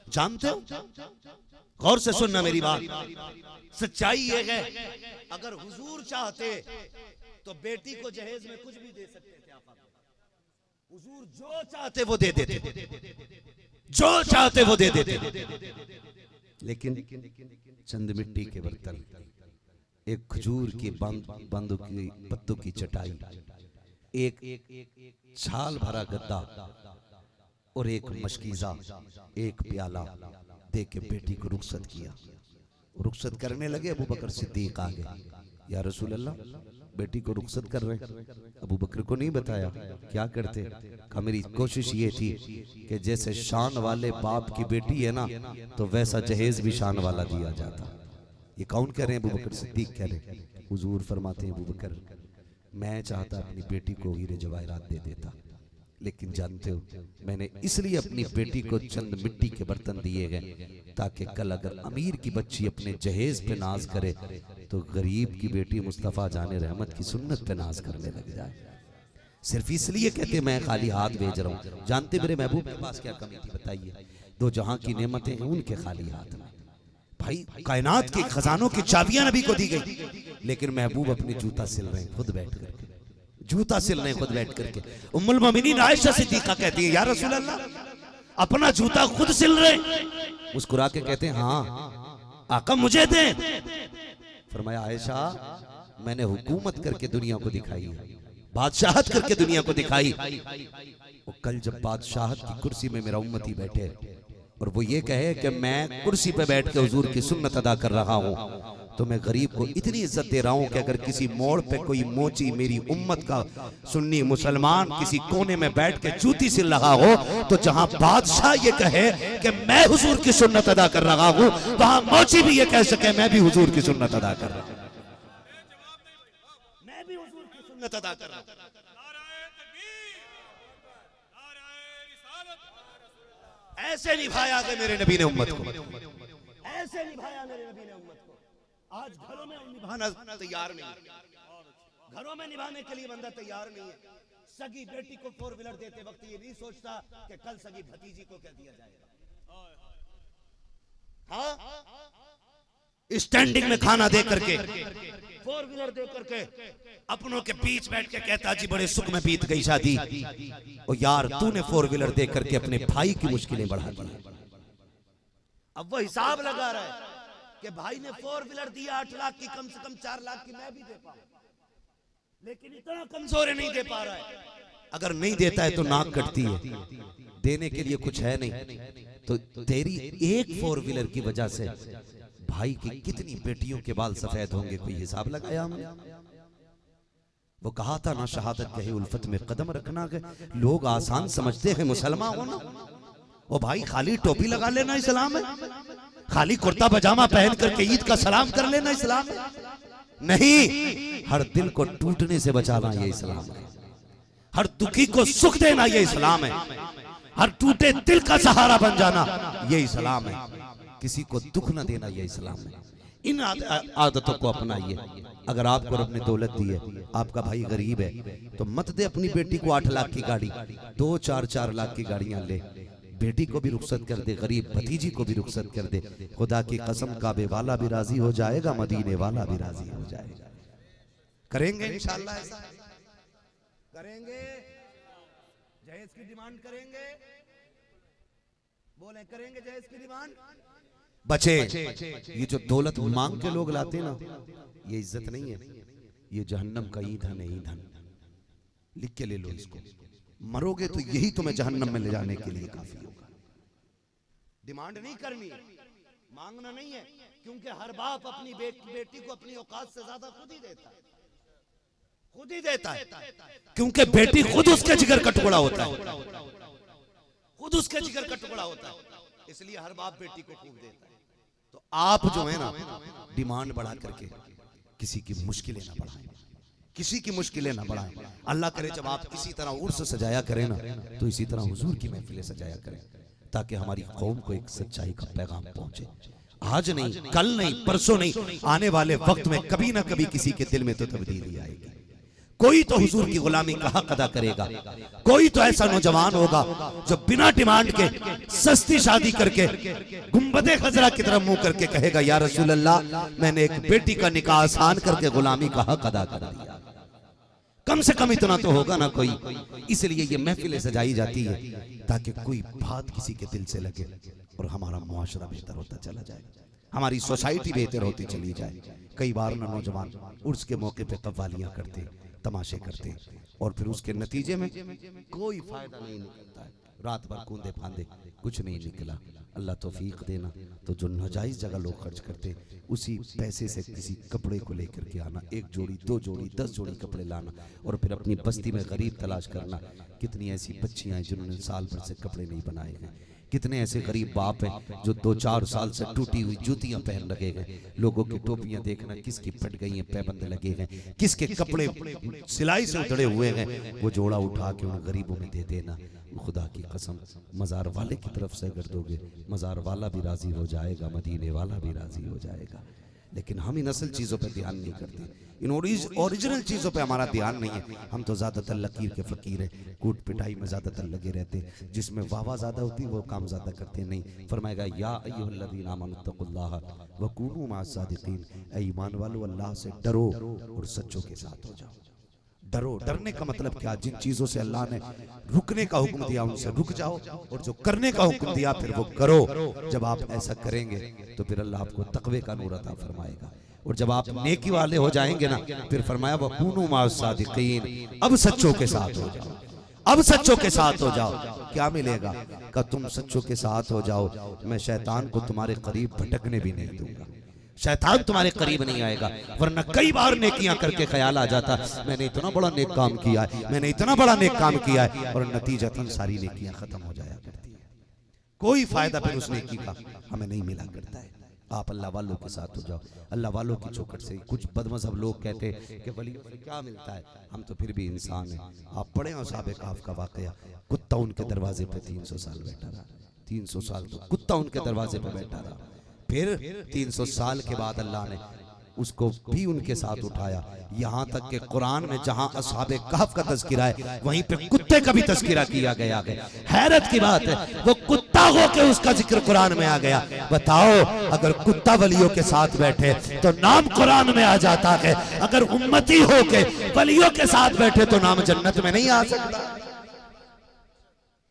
जानते हो, गौर से सुनना मेरी बात, सच्चाई ये है अगर हुजूर चाहते तो बेटी को जहेज में कुछ भी दे सकते थे। हुजूर जो चाहते वो दे देते, जो चाहते वो दे देते, लेकिन चंद मिट्टी के बर्तन, एक खजूर की बंदों की पत्तों की चटाई, एक छाल भरा गद्दा और एक मशकीजा, एक प्याला दे के बेटी को रुखसत किया। रुखसत करने लगे, अबू बकर सिद्दीक आ गए, या रसूल अल्लाह बेटी को रुखसत कर रहे। अबू बकर को नहीं बताया, क्या करते? कहा मेरी कोशिश ये थी कि जैसे शान वाले बाप की बेटी है ना तो वैसा जहेज भी शान वाला दिया जाता। ये कौन कह रहे हैं? अबू बकर सिद्दीक कह रहे हैं। हुजूर फरमाते हैं अबू बकर मैं चाहता अपनी बेटी को हीरे जवाहरात दे देता, लेकिन जानते हो मैंने इसलिए अपनी बेटी को चंद मिट्टी के बर्तन दिए गए ताकि कल अगर अमीर की बच्ची अपने जहेज पे नाज करे तो गरीब की बेटी मुस्तफ़ा जाने रहमत की सुन्नत पे नाज करने लग जाए। सिर्फ इसलिए कहते मैं खाली हाथ भेज रहा हूँ। जानते मेरे महबूब के पास क्या कमी थी? बताइए। दो जहां की नेमतें हैं उनके खाली हाथ में। भाई कायनात के खजानों की चाबियां नबी को दी गई, लेकिन महबूब अपनी जूता सिल रहे हैं खुद बैठ करके, जूता सिल रहे हैं खुद बैठ करके। उम्मुल मोमिनीन आयशा सिद्दीका कहती है या रसूल अल्लाह अपना जूता खुद सिल रहे हैं। मुस्कुरा के कहते हैं हाँ आका मुझे दे। फरमाया आयशा मैंने हुकूमत करके दुनिया को दिखाई है, बादशाहत करके दुनिया को दिखाई। वो कल जब बादशाहत की कुर्सी में मेरा उम्मती बैठे और वो ये कहे कि मैं कुर्सी पे बैठ के हुजूर की सुन्नत अदा कर रहा हूँ, तो मैं गरीब को इतनी इज्जत दे रहा हूँ कि अगर किसी मोड़ पे कोई मोची मेरी उम्मत का सुन्नी मुसलमान किसी कोने में बैठ के जूती सिल रहा हो, तो जहां बादशाह ये कहे कि मैं हुजूर की सुन्नत अदा कर रहा हूँ, वहां मोची भी ये कह सके मैं भी हुजूर की सुन्नत अदा कर रहा हूँ, मैं भी हुजूर की सुन्नत अदा कर रहा हूँ। ऐसे निभाया गया मेरे नबी ने उम्मत को, ऐसे निभाया मेरे नबी ने उम्मत को। आज घरों में निभाना तैयार नहीं है, घरों में निभाने के लिए बंदा तैयार नहीं है। सगी बेटी को 4 व्हीलर देते वक्त ये नहीं सोचता कि कल सगी भतीजी को क्या दिया जाएगा। हाँ स्टैंडिंग में खाना दे करके 4 व्हीलर दे करके अपनों के बीच बैठ के कहता जी बड़े सुख में बीत गई शादी। ओ यार तूने 4 व्हीलर दे करके अपने भाई की मुश्किलें बढ़ा दी। अब वो हिसाब लगा रहा है कि भाई ने 4 व्हीलर दिया 8 लाख की, कम से कम 4 लाख की मैं भी दे पाऊं, लेकिन इतना कमजोर है नहीं दे पा रहा है। अगर नहीं देता है तो नाक कटती है, देने के लिए कुछ है नहीं। तो तेरी एक 4 व्हीलर की वजह से भाई की कितनी बेटियों के बाल सफेद होंगे, कोई हिसाब लगाया हमने? वो कहा था ना शहादत कहे उल्फत में कदम रखना के लोग आसान समझते हैं मुसलमान होना। वो भाई खाली टोपी लगा लेना इस्लाम है, खाली कुर्ता पजामा पहन करके ईद का सलाम कर लेना इस्लाम है? नहीं, हर दिल को टूटने से बचाना ये इस्लाम है, हर दुखी को सुख देना ये इस्लाम है, हर टूटे दिल का सहारा बन जाना ये इस्लाम है, किसी को दुख न देना ये इस्लाम है। इन आदतों को अपनाइए। अगर आपको रब ने दौलत दी है, आपका भाई गरीब है, तो मत दे अपनी बेटी को 8 लाख की गाड़ी, 2-4 लाख की गाड़ियां ले। बेटी को भी रुखसत कर दे, गरीब भतीजी को भी रुखसत कर दे। खुदा की कसम काबे वाला भी राजी हो जाएगा, मदीने वाला भी राजी हो जाएगा। करेंगे इंशाअल्लाह, ऐसा करेंगे, जहेज की डिमांड करेंगे, बोले करेंगे जहेज की डिमांड। बचे ये जो दौलत मांग के लोग लाते ना, ये इज्जत नहीं है, ये जहन्नम का ईंधन है, ईंधन। लिख के ले लो इसको, मरोगे तो यही तुम्हें जहन्नम में ले जाने के लिए काफी होगा। डिमांड नहीं करनी, मांगना नहीं है, क्योंकि हर बाप अपनी बेटी को अपनी औकात से ज्यादा खुद ही देता है, खुद ही देता है, क्योंकि बेटी खुद उसके जिगर का टुकड़ा होता है, खुद उसके जिगर का टुकड़ा होता है, इसलिए हर बाप बेटी को खूब देता है। तो आप जो है ना डिमांड बढ़ा करके किसी की मुश्किलें ना बढ़ाएं, किसी की मुश्किलें ना बढ़ाएं। अल्लाह करे जब आप इसी तरह उर्स सजाया करें ना, तो इसी तरह हुजूर की महफिलें सजाया करें, ताकि हमारी कौम को एक सच्चाई का पैगाम पहुंचे। आज नहीं, कल नहीं, परसों नहीं, आने वाले वक्त में कभी ना कभी किसी के दिल में तो तब्दीली आएगी। कोई तो हुजूर की गुलामी का हक अदा करेगा, कोई तो ऐसा नौजवान होगा जो बिना डिमांड के सस्ती शादी करके गुंबदे खजरा की तरफ मुंह करके कहेगा या रसूल अल्लाह मैंने एक बेटी का निकाह आसान करके गुलामी का हक अदा कर दिया। कम से कम इतना तो होगा ना कोई। इसलिए ये महफिलें सजाई जाती है ताकि कोई बात किसी के दिल से लगे और हमारा मुआशरा बेहतर होता चला जाए, हमारी सोसाइटी बेहतर होती चली जाए। कई बार ना नौजवान उर्स के मौके पे कव्वालियां करते, तमाशे करते, और फिर उसके नतीजे में कोई फायदा नहीं निकलता है। रात भर कूदे फांदे, कुछ नहीं निकला। अल्लाह तौफीक देना। तो जो नाजायज जगह लोग खर्च करते, उसी पैसे से किसी कपड़े को लेकर के आना, 1 जोड़ी 2 जोड़ी 10 जोड़ी कपड़े लाना, और फिर अपनी बस्ती में गरीब तलाश करना। कितनी ऐसी बच्चियां हैं जिन्होंने साल भर से कपड़े नहीं बनाए हैं, कितने ऐसे गरीब बाप हैं जो 2-4 साल से टूटी हुई जूतियां पहन लगे हैं। लोगों की टोपियां देखना किसकी फट गई हैं, पैबंद लगे हैं, किसके कपड़े सिलाई से उतरे हुए हैं, वो जोड़ा उठा के उन गरीबों में दे देना। खुदा की कसम मज़ार वाले की तरफ से अगर दोगे, मज़ार वाला भी राजी हो जाएगा, मदीने वाला भी राजी हो जाएगा। लेकिन हम इन असल चीज़ों पे ध्यान नहीं करते, इन ओरिजिनल चीज़ों पे हमारा ध्यान नहीं है। हम तो ज़्यादातर लकीर के फ़कीर हैं, कूट पिटाई में ज़्यादातर लगे रहते हैं, जिसमें वाह ज़्यादा होती है वो काम ज़्यादा करते नहीं। फरमाएगा या अय्युहल्लज़ीना आमनुत्तक़ुल्लाह व कूनू मअस-सादिक़ीन, ऐ ईमान वालो अल्लाह से डरो और सच्चों के साथ हो जाओ। डरो, डरने का मतलब क्या? जिन चीजों से अल्लाह ने रुकने का हुक्म दिया उनसे रुक जाओ, और जो करने का हुक्म दिया फिर वो करो। जब आप ऐसा करेंगे तो फिर अल्लाह आपको तकवे का नूर अता फरमाएगा, और जब आप नेकी वाले हो जाएंगे ना, फिर फरमाया वकूनू माअस-सादिक़ीन, अब सच्चों के साथ हो जाओ, अब सच्चों के साथ हो जाओ। क्या मिलेगा? का तुम सच्चों के साथ हो जाओ, मैं शैतान को तुम्हारे करीब भटकने भी नहीं दूंगा, शैतान तुम्हारे करीब नहीं आएगा। वरना कई बार नेकियां करके ख्याल आ जाता मैंने इतना बड़ा नेक काम किया है, मैंने इतना बड़ा नेक काम किया है, और नतीजतन सारी नेकियां खत्म हो जाया करती है, कोई फायदा फिर उस नेकी का हमें नहीं मिला करता है। आप अल्लाह वालों के साथ हो जाओ। अल्लाह वालों की चौखट से कुछ बदमज़हब लोग कहते हैं कि वलियों से क्या मिलता है, हम तो फिर भी इंसान हैं। आप पढ़े असहाबे कहफ का वाकया, कुत्ता उनके दरवाजे पे 300 साल बैठा रहा, 300 साल तो कुत्ता उनके दरवाजे पे बैठा रहा। फिर 300 साल के बाद अल्लाह ने उसको भी उनके साथ उठाया। यहाँ तक कि कुरान में जहाँ असहाबे कहफ का तज़किरा है, वहीं पे कुत्ते का भी तज़किरा किया गया है। हैरत की बात है, वो कुत्ता हो के उसका जिक्र कुरान में आ गया। बताओ, अगर कुत्ता वलियों के साथ बैठे तो नाम कुरान में आ जाता है, अगर उम्मती हो के वलियों के साथ बैठे तो नाम जन्नत में नहीं आ सकता।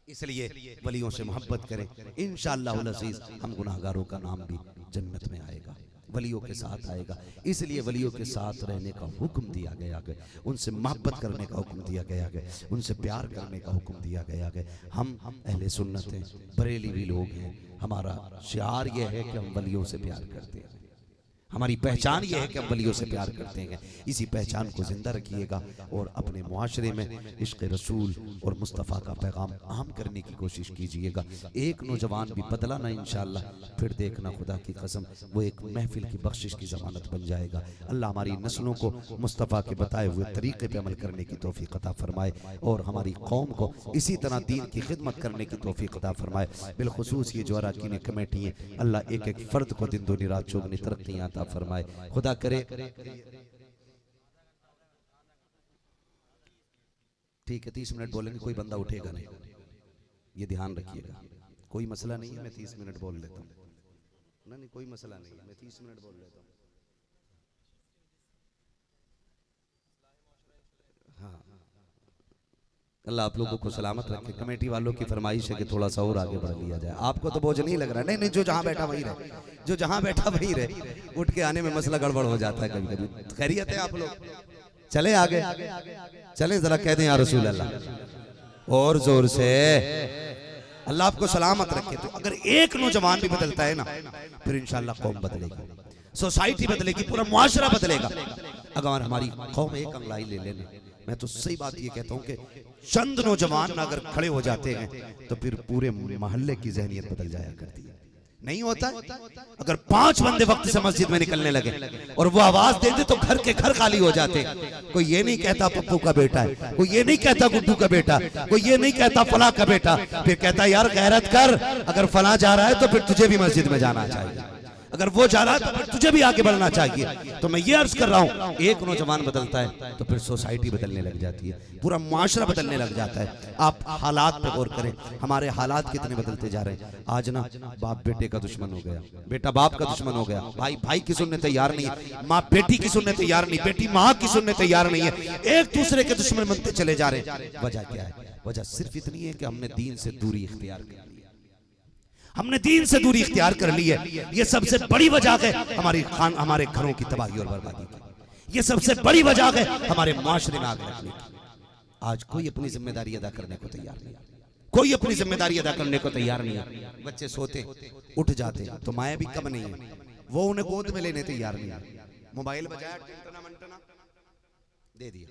इसलिए वलियों से मोहब्बत करें, इंशाअल्लाह अज़ीज़ हम गुनाहगारों का नाम भी जन्नत में आएगा, वलियों के साथ आएगा। इसलिए वलियों के साथ रहने का हुक्म दिया गया है, उनसे मोहब्बत करने का हुक्म दिया गया है, उनसे प्यार करने का हुक्म दिया गया है। हम अहले सुन्नत हैं, बरेलवी लोग हैं, हमारा शिआर यह है कि हम वलियों से प्यार करते हैं, हमारी पहचान ये है कि हम वलियों से प्यार करते हैं। इसी पहचान को जिंदा रखिएगा और अपने मुआशरे में इश्क़ रसूल और मुस्तफ़ा का पैगाम आम करने की कोशिश कीजिएगा। एक नौजवान भी बदला ना इंशाअल्लाह, फिर देखना खुदा की कसम वो एक महफिल की बख्शिश की ज़मानत बन जाएगा। अल्लाह हमारी नस्लों को मुस्तफ़ा के बताए हुए तरीक़े पे अमल करने की तौफ़ीक़ अता फरमाए, और हमारी कौम को इसी तरह दीन की खिदमत करने की तौफ़ीक़ अता फरमाए। बिलखुसूस ये जो अरकान कमेटी है, अल्लाह एक एक फ़र्द को दिन दुनी रात चौगनी तरक्कियाँ अता फरमाए। खुदा करे ठीक है, 30 मिनट बोलेंगे, कोई बंदा उठेगा नहीं, ये ध्यान रखिएगा। कोई मसला नहीं है, मैं 30 मिनट बोल लेता हूँ। नहीं, कोई मसला नहीं है, मैं 30 मिनट बोल लेता हूँ। हाँ, अल्लाह आप लोगों को सलामत रखे। कमेटी वालों की फरमाइश है कि थोड़ा सा और आगे बढ़ लिया जाए। आपको तो बोझ नहीं लग रहा? नहीं, जो जहां बैठा वही रहे, जो जहां बैठा वही रहे। उठ के आने में मसला गड़बड़ हो जाता है कभी कभी। खैरियत है आप लोग? चले आगे, चले जरा कह दें या रसूल अल्लाह और जोर से। अल्लाह आपको सलामत रखे। तो अगर एक नौजवान भी बदलता है ना, फिर इंशाअल्लाह कौम बदलेगी, सोसाइटी बदलेगी, पूरा मुआशरा बदलेगा। अगर हमारी कौम एक अंगलाई ले लेना, मैं तो सही बात ये कहता हूँ कि चंद नौजवान अगर खड़े हो जाते हैं तो फिर पूरे मोहल्ले की ज़हनियत बदल जाया करती है। नहीं होता? अगर 5 बंदे वक्त से मस्जिद में निकलने लगे और वो आवाज दे दे तो घर के घर खाली हो जाते। कोई ये नहीं कहता पप्पू का बेटा है, कोई ये नहीं कहता गुड्डू का बेटा, कोई ये नहीं कहता फला का बेटा, फिर कहता यार गैरत कर, अगर फला जा रहा है तो फिर तुझे भी मस्जिद में जाना चाहिए, अगर वो जा रहा है तो फिर तुझे भी आगे बढ़ना चाहिए। तो मैं ये अर्ज कर रहा हूँ, एक नौजवान बदलता है तो फिर सोसाइटी बदलने लग जाती है, पूरा माशरा बदलने लग जाता है। आप हालात पे गौर करें, हमारे हालात कितने बदलते जा रहे हैं। आज ना बाप बेटे का दुश्मन हो गया, बेटा बाप का दुश्मन हो गया, भाई भाई की सुनने तैयार नहीं है, माँ बेटी की सुनने तैयार नहीं, बेटी माँ की सुनने तैयार नहीं है, एक दूसरे के दुश्मन बनते चले जा रहे हैं। वजह क्या है? वजह सिर्फ इतनी है कि हमने दीन से दूरी इख्तियार कर ली, हमने दीन से दूरी इख्तियार कर ली है। ये सबसे बड़ी वजह है हमारे घरों की तबाही और बर्बादी की, ये सबसे बड़ी वजह है हमारे माशरे में आग लगने की। आज कोई अपनी जिम्मेदारी अदा करने को तैयार नहीं, कोई अपनी जिम्मेदारी अदा करने को तैयार नहीं है। बच्चे सोते उठ जाते तो माया भी कम नहीं है, वो उन्हें गोद में लेने तैयार नहीं है। मोबाइल बजाया, दे दिया,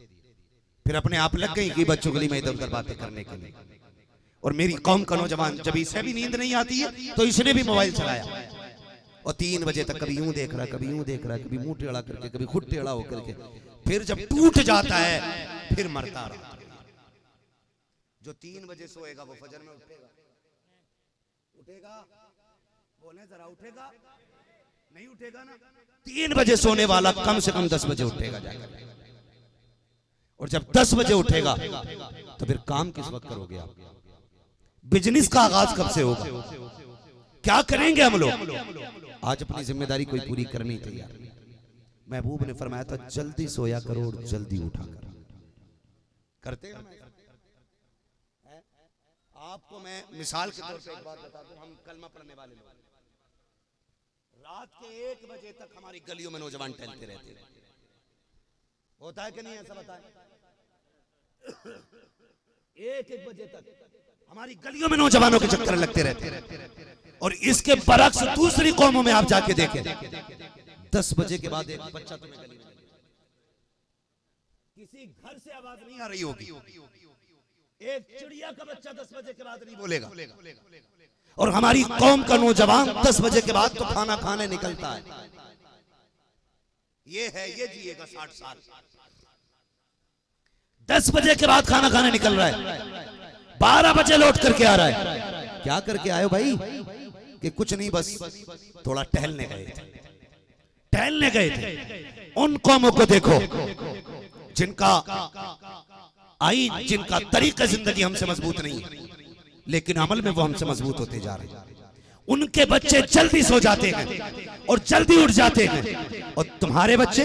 फिर अपने आप लग गई कि बच्चों गली में इधर उधर बातें करने के लिए। और मेरी कौम का नौजवान जब इसे भी नींद नहीं आती है तो इसने भी मोबाइल चलाया और 3 बजे तक कभी यूं देख रहा है, कभी यूं देख रहा है, कभी मुंह टेढ़ा करके, कभी खुद टेढ़ा होकर के। फिर जब टूट जाता है फिर मरता रहा। जो 3 बजे सोएगा वो फजर में उठेगा, उठेगा? बोले जरा, उठेगा? नहीं उठेगा ना। 3 बजे सोने वाला कम से कम 10 बजे उठेगा जाकर, और जब 10 बजे उठेगा तो फिर काम किस वक्त करोगे आप? बिजनेस का आगाज कब से होगा? क्या करेंगे हम लोग? आज अपनी जिम्मेदारी कोई पूरी करनी तैयार। महबूब ने फरमाया था जल्दी सोया करो और जल्दी उठा करो। करते हैं आपको मैं मिसाल के तौर पे एक बात बता दूं, हम कलमा पढ़ने वाले लोग रात के 1 बजे तक हमारी गलियों में नौजवान टहलते रहते हैं। होता है कि नहीं? ऐसा बताएं। 1-1 बजे तक हमारी गलियों में नौजवानों के चक्कर लगते रहते हैं। और इसके बरक्स दूसरी कौमों में आप जाके देखें, 10 बजे के बाद एक बच्चा तुम्हें गली में, किसी घर से आवाज नहीं आ रही होगी, एक चिड़िया का बच्चा 10 बजे के बाद नहीं बोलेगा। और हमारी कौम का नौजवान 10 बजे के बाद तो खाना खाने निकलता है। ये है, ये जिएगा 60 साल। 10 बजे के बाद खाना खाने निकल रहा है, 12 बजे लौट करके आ रहा है। क्या करके आए हो भाई? कि कुछ नहीं, बस थोड़ा टहलने गए थे। टहलने गए थे। उन कौमों को देखो जिनका आईन, जिनका तरीका जिंदगी हमसे मजबूत नहीं है, लेकिन अमल में वो हमसे मजबूत होते जा रहे हैं। उनके बच्चे जल्दी सो जाते हैं और जल्दी उठ जाते हैं, और तुम्हारे बच्चे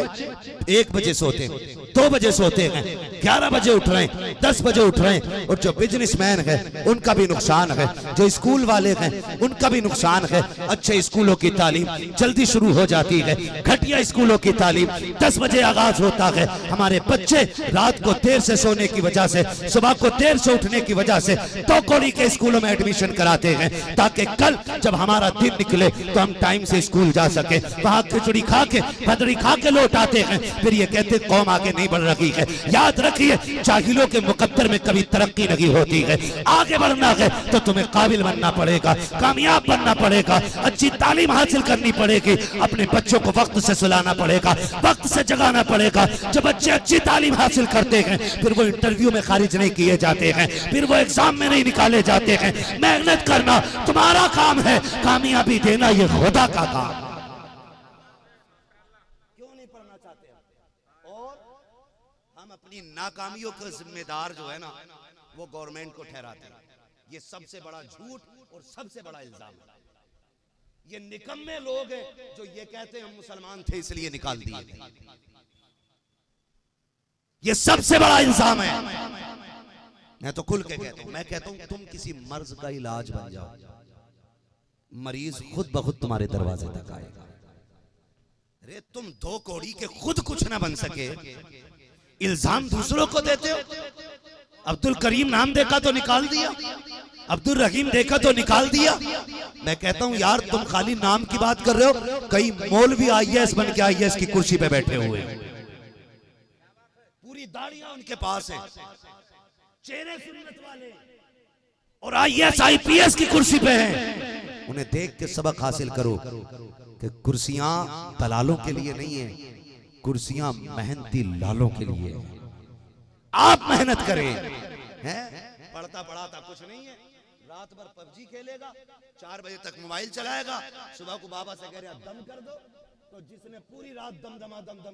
1 बजे सोते हैं, 2 बजे सोते हैं, 11 बजे उठ रहे हैं, 10 बजे उठ रहे हैं। और जो बिजनेसमैन है उनका भी नुकसान है, जो स्कूल वाले हैं उनका भी नुकसान है। अच्छे स्कूलों की तालीम जल्दी शुरू हो जाती है, घटिया स्कूलों की तालीम 10 बजे आगाज होता है। हमारे बच्चे रात को देर से सोने की वजह से, सुबह को देर से उठने की वजह से टोकरी के स्कूलों में एडमिशन कराते हैं, ताकि कल जब हमारा दिन निकले तो हम टाइम से स्कूल जा सके। वहां खिचड़ी खा के, भदरी खा के लौट आते हैं, फिर ये कहते कौम आगे नहीं बढ़ रही है। याद रखिए, जाहिलों के मुकद्दर में कभी तरक्की नहीं होती है। आगे बढ़ना है तो तुम्हें काबिल बनना पड़ेगा, कामयाब बनना पड़ेगा, अच्छी तालीम हासिल करनी पड़ेगी, अपने बच्चों को वक्त से सुलाना पड़ेगा, वक्त से जगाना पड़ेगा। जब बच्चे अच्छी तालीम हासिल करते हैं फिर वो इंटरव्यू में खारिज नहीं किए जाते हैं, फिर वो एग्जाम में नहीं निकाले जाते हैं। मेहनत करना तुम्हारा काम है, कामयाबी देना ये खुदा का काम। क्यों नहीं पढ़ना चाहते हैं? और हम अपनी नाकामियों का जिम्मेदार जो है ना, वो गवर्नमेंट को ठहराते हैं। ये सबसे बड़ा झूठ और सबसे बड़ा इल्जाम है। ये निकम्मे लोग हैं जो ये कहते हैं हम मुसलमान थे इसलिए निकाल दिए। ये सबसे बड़ा इल्जाम है। मैं तो खुल के कहता हूं, मैं कहता हूं तुम किसी मर्ज का इलाज बन जाओ, मरीज खुद ब खुद तुम्हारे दरवाजे तक आएगा। अरे तुम 2 कौड़ी के खुद कुछ ना बन सके, इल्जाम दूसरों को देते हो। अब्दुल करीम नाम देखा तो निकाल दिया, अब्दुल रहीम देखा तो निकाल दिया। मैं कहता हूं यार तुम खाली नाम की बात कर रहे हो, कई मौलवी IAS बन के IAS की कुर्सी पे बैठे हुए हैं, पूरी दाढ़ियां उनके पास है, चेहरे सुन्नत वाले, और IAS IPS की कुर्सी पे हैं। उन्हें देख के सबक हासिल करो कि कुर्सियां दलालों के लिए नहीं है, कुर्सियां मेहनती लालों के लिए है। आप मेहनत करें। हैं? पढ़ता पढ़ाता कुछ नहीं है, रात भर PUBG खेलेगा, 4 बजे तक मोबाइल चलाएगा, सुबह को बाबा से कह रहा दम कर दो, तो जिसने पूरी रात दम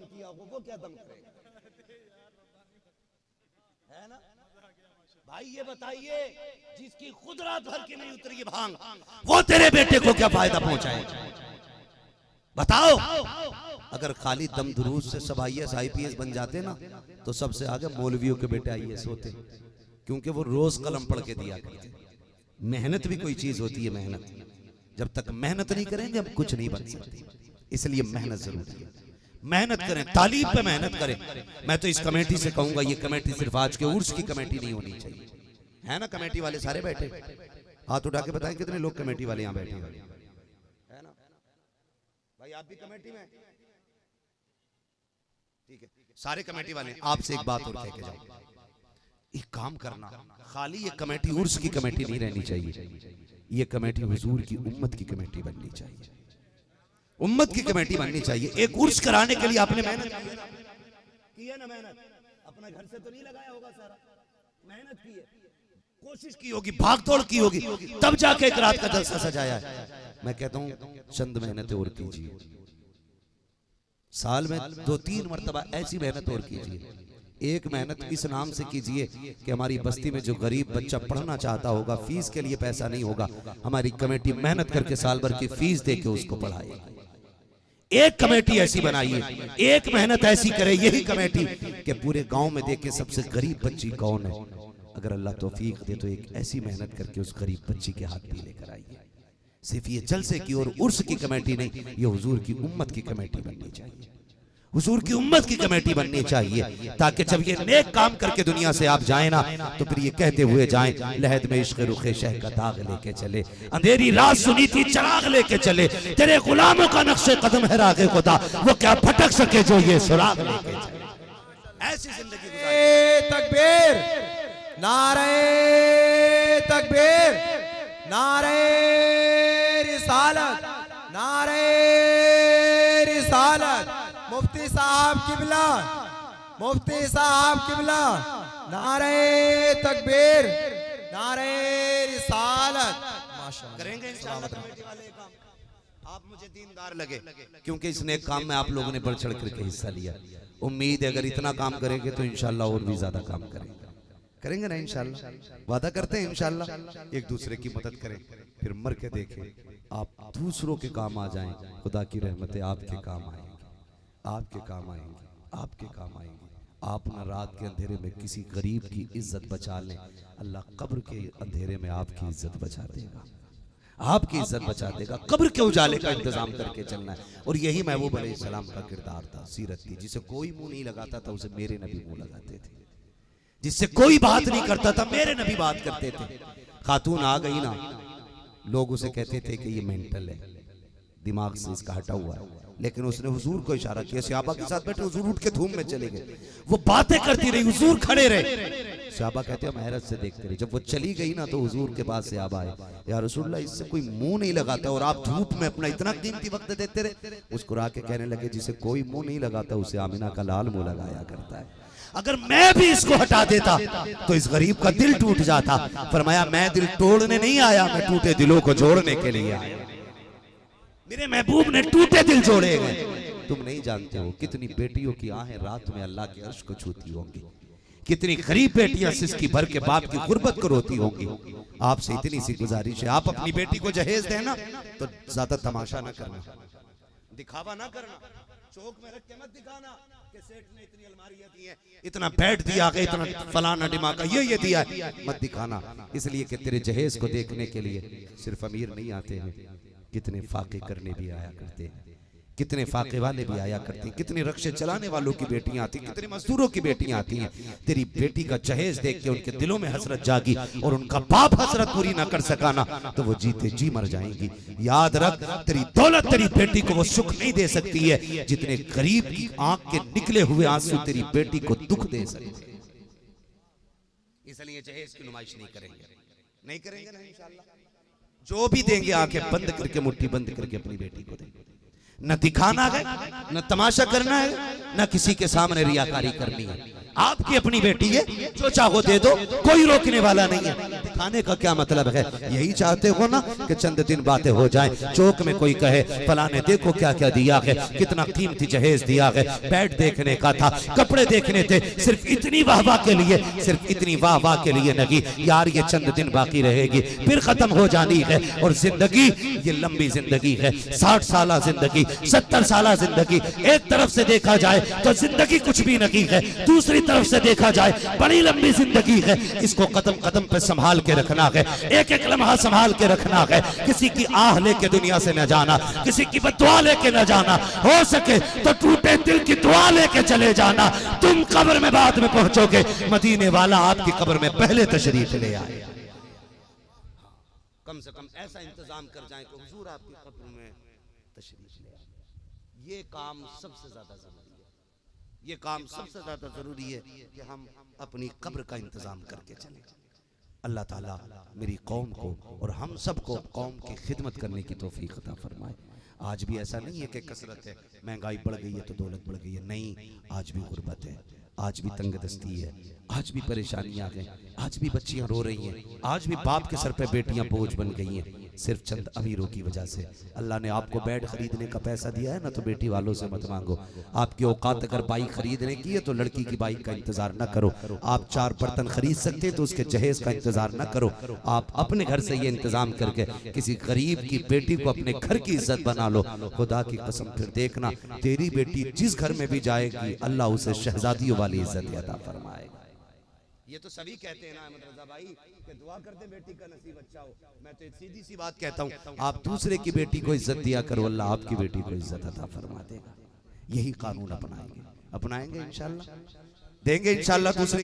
किया वो क्या दम करेगा? है ना भाई? ये बताइए, जिसकी खुद रात भर की नहीं उतरी भांग, वो तेरे बेटे को क्या फायदा पहुंचाएगा? बताओ। अगर खाली दम दुरूद से सब IAS IPS बन जाते ना, तो सबसे आगे मौलवियों के बेटे IAS होते, क्योंकि वो रोज कलम पढ़ के दिया करते। मेहनत भी कोई चीज होती है, मेहनत जब तक मेहनत नहीं करेंगे हम कुछ नहीं बन सकते। इसलिए मेहनत जरूरी है, मेहनत करें, तालीम पे मेहनत करें। मैं तो इस कमेटी से कहूंगा, ये कमेटी सिर्फ आज के उर्स की कमेटी नहीं होनी चाहिए। है ना कमेटी वाले सारे बैठे? हाथ उठा के बताएं कितने लोग कमेटी वाले यहाँ बैठे हैं? है ना भाई? आप भी कमेटी में? ठीक है, सारे कमेटी वाले। आपसे एक बात और कह के जाओ, एक काम करना, खाली ये कमेटी उर्स की कमेटी नहीं रहनी चाहिए, ये कमेटी हुजूर की उम्मत की कमेटी बननी चाहिए, उम्मत की कमेटी बननी चाहिए। एक उर्स कराने के लिए आपने मेहनत की है ना, मेहनत अपना घर से तो नहीं लगाया होगा सारा, मेहनत की है, कोशिश की होगी, भागदौड़ की होगी, तब जाके एक रात का जलसा सजाया है। मैं कहता हूं चंद मेहनतें और कीजिए, साल में 2-3 मरतबा ऐसी मेहनत और कीजिए। एक मेहनत इस नाम से कीजिए कि हमारी बस्ती में जो गरीब बच्चा पढ़ना चाहता होगा, फीस के लिए पैसा नहीं होगा, हमारी कमेटी मेहनत करके साल भर की फीस दे के उसको पढ़ाए। एक कमेटी ऐसी बनाइए, एक मेहनत ऐसी करे यही कमेटी कि पूरे गांव में देखे सबसे गरीब बच्ची कौन है। अगर अल्लाह तौफीक दे तो एक ऐसी मेहनत करके उस गरीब बच्ची के हाथ भी लेकर आइए। सिर्फ ये जलसे की और उर्स की कमेटी नहीं, ये हुजूर की उम्मत की कमेटी बननी चाहिए। हुजूर की उम्मत की कमेटी बननी चाहिए ताकि जब ये नेक काम करके दुनिया से आप जाए ना तो फिर ये कहते हुए जाएं, लहद में इश्क़ रुखे शह का दाग लेके चले, अंधेरी रात सुनी थी चराग लेके चले, तेरे गुलामों का नक्शे कदम है रागे खुदा, वो क्या भटक सके जो ये सुराग लेके चले। ऐसी जिंदगी गुजारिए। तकबीर, नारे तकबीर, नारे रिसालत, नारे रिसालत। मुफ्ती साहब किबला, मुफ्ती साहब किबला, नारे तकबीर, नारे रिसालत। माशाअल्लाह करेंगे इंशाअल्लाह कमेटी वाले काम। आप मुझे दीनदार लगे क्योंकि इस नेक काम में आप लोगों ने बढ़ चढ़ करके हिस्सा लिया। उम्मीद है अगर इतना काम करेंगे तो इंशाअल्लाह और भी ज्यादा काम करेंगे ना इंशाअल्लाह। वादा करते हैं इंशाअल्लाह एक दूसरे की मदद करें, फिर मर के देखें आप दूसरों के काम आ जाएं। खुदा की रहमतें आपके काम आएंगी, आपके काम आएंगे, आपके काम आएंगे। आप न रात के अंधेरे में किसी गरीब की इज्जत बचा लें, अल्लाह कब्र के अंधेरे में आपकी इज्जत बचा देगा, आपकी इज्जत बचा देगा। कब्र के उजाले का इंतजाम करके चलना है। और यही महबूब अलैहिस्सलाम का किरदार था, सीरत थी। जिसे कोई मुंह नहीं लगाता था उसे मेरे नबी मुंह लगाते थे, जिससे कोई बात नहीं करता था मेरे नबी बात करते थे। खातून आ गई ना, लोग उसे कहते थे कि ये मेंटल है, दिमाग से इसका हटा हुआ है, लेकिन उसने हुजूर को इशारा किया, सहाबा के साथ बैठे, हुजूर उठ के धूम में चले गए। वो बातें करती रही, हुजूर खड़े रहे। सहाबा कहते हैं हम हैरत से देखते रहे। जब वो चली गई ना तो हुजूर के पास सहाबा आए, या रसूलुल्लाह इससे कोई मुंह नहीं लगाता और आप धूप में अपना इतना कीमती वक्त देते रहे। मुस्कुरा के कहने लगे जिसे कोई मुंह नहीं लगाता उसे आमिना का लाल मुंह लगाया करता है। अगर मैं भी इसको हटा देता तो इस गरीब का दिल टूट जाता। फरमाया मैं दिल तोड़ने नहीं आया, मैं टूटे दिलों को जोड़ने के लिए आया। मेरे महबूब ने टूटे दिल जोड़े हैं। तुम नहीं जानते हो कितनी बेटियों की आहें रात में अल्लाह के अर्श को छूती होंगी, कितनी गरीब बेटियां सिसकी भर के बाप की गुर्बत को रोती होंगी। आपसे इतनी सी गुजारिश है, आप अपनी बेटी को जहेज देना तो ज्यादा तमाशा ना करना, दिखावा ना करना, चौक में रख के मत दिखाना कि सेठ ने इतनी अलमारियां दी हैं, इतना बेड दिया गया, इतना फलाना डिमाका ये दिया है, मत दिखाना। इसलिए कि तेरे जहेज को देखने के लिए सिर्फ अमीर नहीं आते हैं, कितने फाके करने भी आया करते हैं, कितने फाके वाले भी आया करते हैं, कितने रक्शे चलाने वालों की बेटियां आती, कितने मजदूरों की बेटियां आती हैं। तेरी बेटी का जहेज देख के उनके दिलों में हसरत जागी और उनका बाप हसरत पूरी ना कर सका ना तो वो जीते जी मर जाएंगी। याद रख, तेरी दौलत तेरी बेटी को वो सुख नहीं दे सकती है जितने गरीब की आंख के निकले हुए आंसू तेरी बेटी को दुख दे सकते। इसलिए जहेज की नुमाइश नहीं करेंगे ना इंशाअल्लाह। जो भी देंगे आंखें बंद करके, मुट्ठी बंद करके अपनी बेटी को देंगे। न दिखाना है, न तमाशा करना है, न किसी के सामने रियाकारी करनी है। आपकी अपनी बेटी है, जो चाहो दे दो, कोई रोकने वाला नहीं है। दिखाने का क्या मतलब है? यही चाहते हो ना कि चंद दिन बातें हो जाएं, चौक में कोई कहे फलाने देखो क्या क्या दिया है, कितना कीमती जहेज दिया है, बेड देखने का था, कपड़े देखने थे, सिर्फ इतनी वाहवाह के लिए, सिर्फ इतनी वाहवाह के लिए नहीं यार। ये चंद दिन बाकी रहेगी, फिर खत्म हो जानी है। और जिंदगी ये लंबी जिंदगी है, 60 साल जिंदगी, 70 साल जिंदगी। एक तरफ से देखा जाए तो जिंदगी कुछ भी नहीं है, दूसरी तरफ से देखा जाए बड़ी लंबी जिंदगी है। इसको कदम कदम पे संभाल के रखना है, एक एक लम्हा संभाल के रखना है। किसी की आह लेके दुनिया से न जाना, किसी की बद्दुआ लेके न जाना, हो सके तो टूटे दिल की दुआ लेके चले जाना। तुम कब्र में बाद में पहुंचोगे, मदीने वाला आपकी कब्र में पहले तशरीफ ले आए। कम से कम ऐसा इंतजाम कर जाए कि हुजूर आपकी कब्र में तशरीफ ले आए। ये काम सबसे ज्यादा जरूरी है, ये काम सबसे ज्यादा जरूरी है कि हम अपनी कब्र का इंतजाम करके चलें। अल्लाह ताला मेरी कौम को और हम सबको कौम की खिदमत करने की तौफीक अता फरमाए। आज भी ऐसा नहीं है कि कसरत है, महंगाई बढ़ गई है तो दौलत बढ़ गई है, नहीं। आज भी गुर्बत है, आज भी तंगदस्ती है, आज भी परेशानियां हैं, आज भी बच्चियां रो रही हैं, आज भी बाप के सर पे बेटियां बोझ बन गई हैं। सिर्फ चंद अमीरों की वजह से। अल्लाह ने आपको बेड खरीदने का पैसा दिया है ना, तो बेटी वालों से मत मांगो। आपकी औकात अगर बाइक खरीदने की है तो लड़की की बाइक का इंतजार ना करो। आप 4 बर्तन खरीद सकते हैं तो उसके जहेज का इंतजार ना करो। आप अपने घर से ये इंतजाम करके किसी गरीब की बेटी को अपने घर की इज्जत बना लो। खुदा की कसम फिर देखना, तेरी बेटी जिस घर में भी जाएगी अल्लाह उसे शहजादियों वाली इज्जत अता फरमाएगा। ये तो सभी कहते हैं ना अहमद रजा भाई कि दुआ करते बेटी का नसीब अच्छा हो। मैं तो सीधी सी बात कहता हूँ, आप दूसरे की बेटी को इज्जत दिया करो, अल्लाह आपकी बेटी को इज्जत अता फरमा देगा। यही कानून अपनाएंगे इंशाल्लाह, देंगे इंशाल्लाह दूसरे